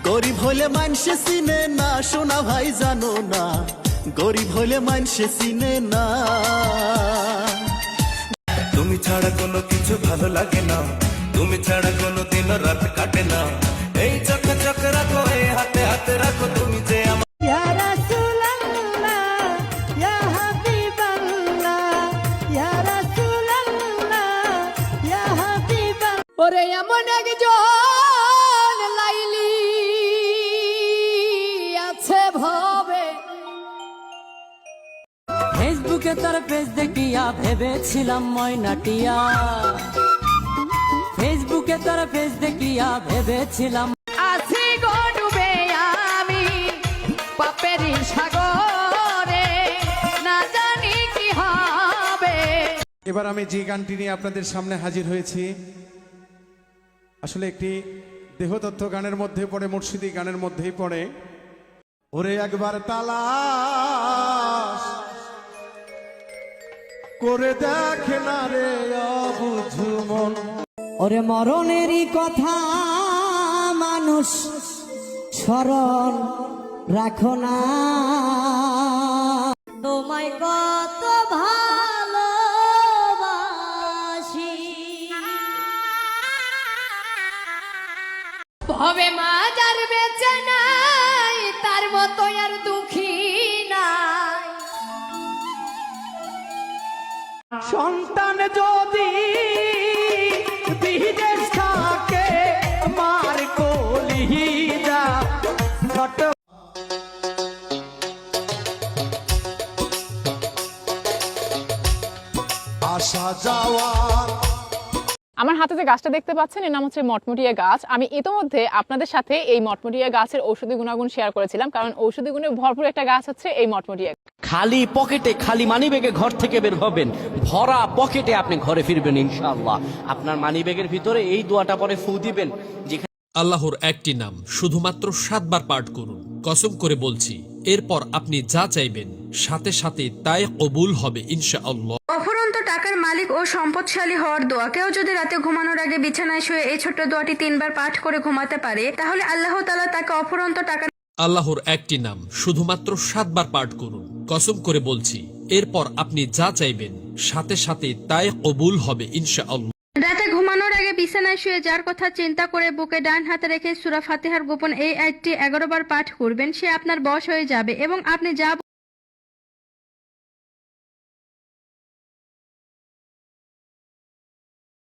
গরিব হলে মানুষে চিনে না, সোনা ভাই জানো না, গরিব হলে মানুষে চিনে না। তুমি ছাড়া কোনো কিছু ভালো লাগে না, তুমি ছাড়া কোনো দিন রাত কাটে না। এই চোখে চোখে রাখো, এই হাতে হাতে রাখো, তুমি যে আমার। ওরে এমন একজন লাইলি আছে ভবে, ফেসবুকে তার পেজ দেখিয়া ভেবেছিলাম ময়নাটিয়া, ফেসবুকে তার পেজ দেখিয়া ভেবেছিলাম আছি গো ডুবে আমি পাপেরই সাগরে, না জানি কি হবে। এবার আমি যে গানটি নিয়ে আপনাদের সামনে হাজির হয়েছি, আসলে একটি দেহতত্ত্ব গানের মধ্যে পড়ে, মুর্শিদি গানের মধ্যেই পড়ে। ওরে একবার তালাশ করে দেখে না রে অবুঝু মন। ওরে মরণেরই কথা মানুষ স্মরণ রাখো না, তোমায় কত ভালোবাসি। ভবে মাজার বেঁচে নাই, তার মতো আর দুঃখী নাই। সন্তান যদি বিদেশ থাকে মার কলিজা ছোট। আসা যাওয়া আমার হাতে যে গাছটা দেখতে পাচ্ছেন এর নাম হচ্ছে মটমটিয়া গাছ। আমি ইতোমধ্যে আপনাদের সাথে এই মটমটিয়া গাছের ঔষধি গুণাগুণ শেয়ার করেছিলাম, কারণ ঔষধি গুণে ভরপুর একটা গাছ হচ্ছে এই মটমটিয়া। খালি পকেটে, খালি মানিব্যাগে ঘর থেকে বের হবেন, ভরা পকেটে আপনি ঘরে ফিরবেন ইনশাআল্লাহ। আপনার মানিব্যাগের ভিতরে এই দোয়াটা পরে ফু দিবেন, যেখানে আল্লাহর একটি নাম শুধুমাত্র 7 বার পাঠ করুন, কসম করে বলছি, এরপর আপনি যা চাইবেন সাথে সাথে তাই কবুল হবে ইনশাআল্লাহ। অফুরন্ত টাকার মালিক ও সম্পদশালী হওয়ার দোয়া। কেউ যদি রাতে ঘুমানোর আগে বিছানায় শুয়ে এই ছোট্ট দোয়াটি 3 বার পাঠ করে ঘুমাতে পারে, তাহলে আল্লাহ তাআলা তাকে অফুরন্ত টাকা। আল্লাহর একটি নাম শুধুমাত্র 7 বার পাঠ করুন, কসম করে বলছি, এরপর আপনি যা চাইবেন সাথে সাথে তাই কবুল হবে ইনশাআল্লাহ। রাতে ঘুমানোর আগে বিছানায় শুয়ে যার কথা চিন্তা করে বুকে ডান হাতে রেখে সূরা ফাতিহার গোপন এই আয়াতটি 11 বার পাঠ করবেন, সে আপনার বশ হয়ে যাবে এবং আপনি যা